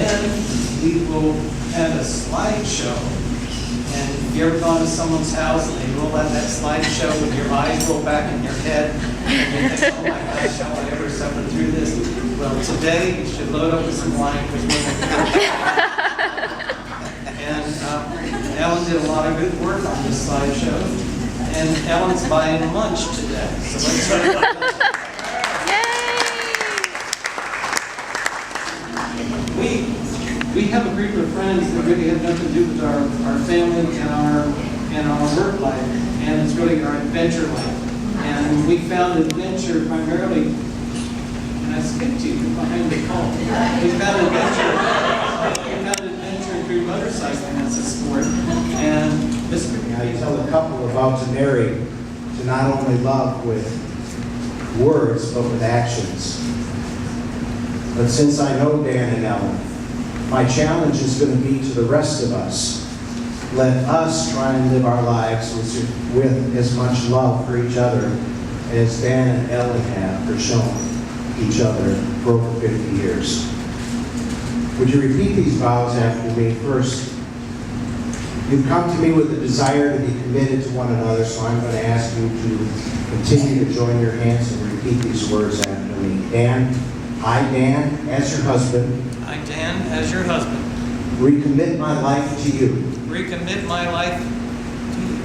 then we will have a slideshow. And if you ever gone to someone's house and they roll out that slideshow with your eyes roll back in your head, and you think, oh my gosh, how will I ever suffer through this? Well, today you should load up with some wine because we're going to And Ellen did a lot of good work on this slideshow. And Ellen's buying lunch today. So let's hear about that. We have a group of friends that really have nothing to do with our family and our work life, and it's really our adventure life. And we found adventure primarily, and I skipped you behind the call. We found adventure through motorcycling as a sport. And this. Now you tell a couple about to marry to not only love with words but with actions. But since I know Dan and Ellen, my challenge is going to be to the rest of us. Let us try and live our lives with as much love for each other as Dan and Ellen have for showing each other for over 50 years. Would you repeat these vows after me? First, you've come to me with a desire to be committed to one another, so I'm going to ask you to continue to join your hands and repeat these words after me. Dan, I, Dan, as your husband, I, Dan, as your husband, recommit my life to you. Recommit my life to you.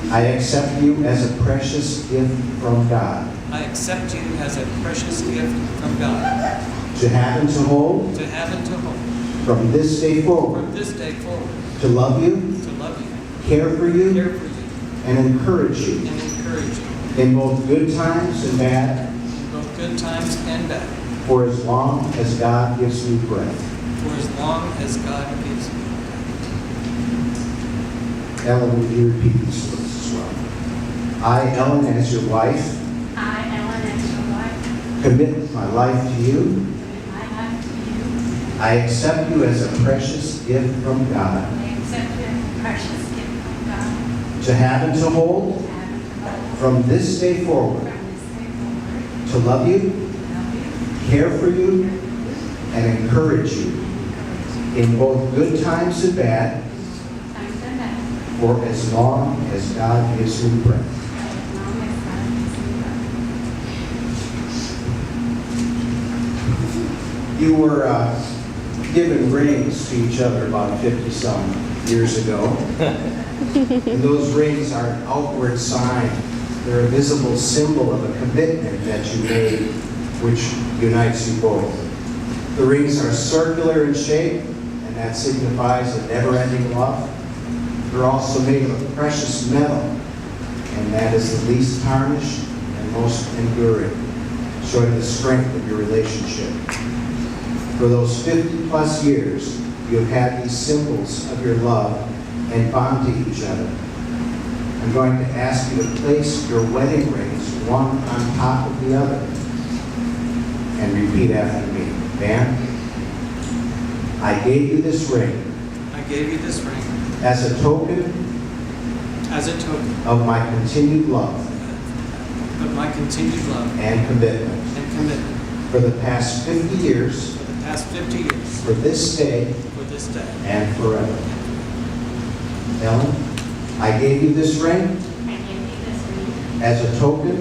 I accept you as a precious gift from God. I accept you as a precious gift from God. To have and to hold. To have and to hold. From this day forward. From this day forward. To love you. To love you. Care for you. Care for you. And encourage you. And encourage you. In both good times and bad. In both good times and bad. For as long as God gives me breath. For as long as God gives me breath. Ellen, would you repeat these words as well? I, Ellen, as your wife. I, Ellen, as your wife. Commit my life to you. Commit my life to you. I accept you as a precious gift from God. I accept you as a precious gift from God. To have and to hold. To have and to hold. From this day forward. From this day forward. To love you. To love you. Care for you. And encourage you. In both good times and bad. Times and bad. For as long as God gives me breath. As long as God gives me breath. You were given rings to each other about 50-some years ago. And those rings are an outward sign. They're a visible symbol of a commitment that you made, which unites you both. The rings are circular in shape, and that signifies a never-ending love. They're also made of precious metal, and that is the least tarnished and most enduring, showing the strength of your relationship. For those 50-plus years, you have had these symbols of your love and bond to each other. I'm going to ask you to place your wedding rings one on top of the other. And repeat after me. Dan, I gave you this ring. I gave you this ring. As a token. As a token. Of my continued love. Of my continued love. And commitment. And commitment. For the past 50 years. For the past 50 years. For this day. For this day. And forever. Ellen, I gave you this ring. I give you this ring. As a token.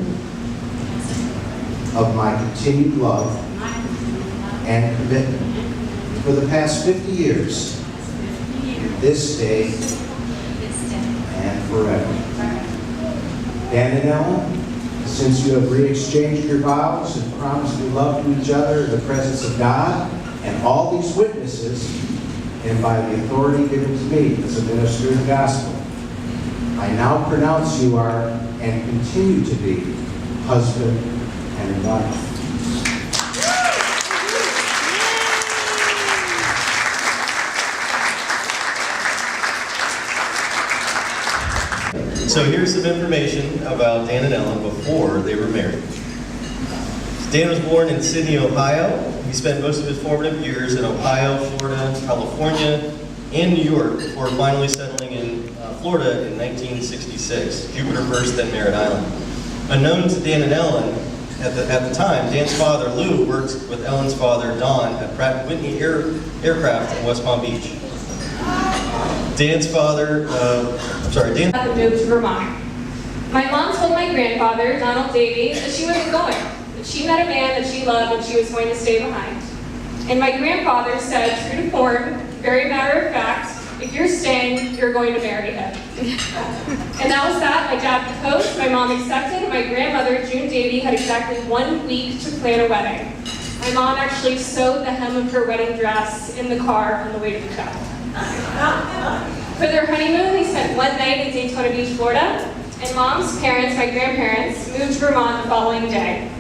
As a token. Of my continued love. My continued love. And commitment. For the past 50 years. This day. This day. And forever. Forever. Dan and Ellen, since you have re-exchanged your vows and promised to love to each other in the presence of God and all these witnesses, and by the authority given to me as a minister of the gospel, I now pronounce you are and continue to be husband and wife. So here's some information about Dan and Ellen before they were married. Dan was born in Sydney, Ohio. He spent most of his formative years in Ohio, Florida, California, and New York before finally settling in Florida in 1966. Jupiter first, then Merritt Island. Unknown to Dan and Ellen, At the time, Dan's father, Lou, worked with Ellen's father, Don, at Pratt & Whitney Aircraft in West Palm Beach. Dan's father, Dan moved to Vermont. My mom told my grandfather, Donald Davy, that she wasn't going, that she met a man that she loved and she was going to stay behind. And my grandfather said, true to form, very matter of fact, if you're staying, you're going to marry him. And that was that. My dad proposed, my mom accepted, and my grandmother, June Davy, had exactly 1 week to plan a wedding. My mom actually sewed the hem of her wedding dress in the car on the way to the chapel. For their honeymoon, they spent one night in Daytona Beach, Florida, and Mom's parents, my grandparents, moved to Vermont the following day.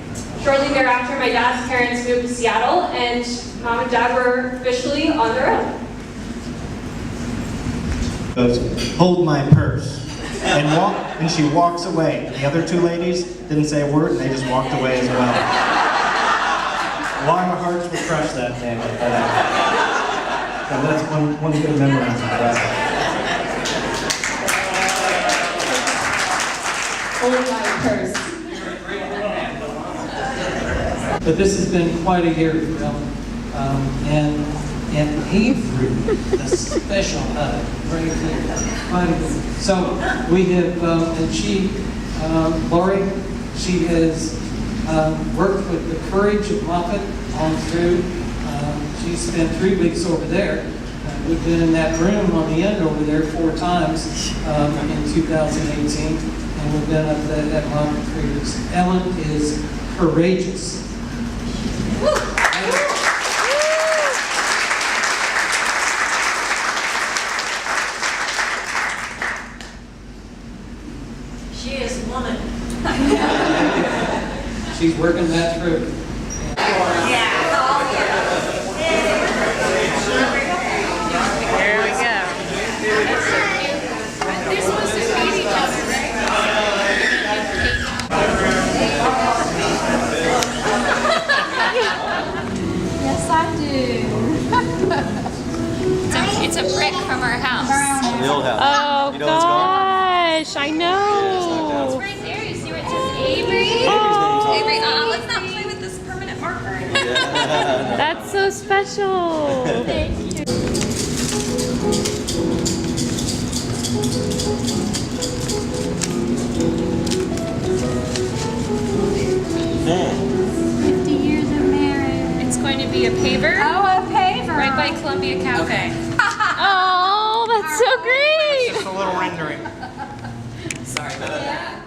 Shortly thereafter, my dad's parents moved to Seattle, and Mom and Dad were officially on their own. Goes, hold my purse, and she walks away. The other two ladies didn't say a word, and they just walked away as well. A lot of hearts were crushed that day. So that's one good memory of that. Hold my purse. But this has been quite a year for Ellen. And Avery, a special hug, right there, quite a bit. So we have, and she, Lori, she has worked with the Courage of Moffat on through. She spent 3 weeks over there. We've been in that room on the end over there 4 times in 2018, and we've been up at Moffat Cruise. Ellen is courageous. She is woman. She's working that through. There we go. They're supposed to feed each other, right? Yes, I do. It's a brick from our house. the old house. Oh You know what's gone? gosh, I know. It's right there. You see where it says Avery? Oh. Avery, let's not play with this permanent marker. That's so special. Thank you. It's going to be a paver. Oh, a paver. Right by Columbia Cafe. Oh, that's so great. Just a little rendering. Sorry about that.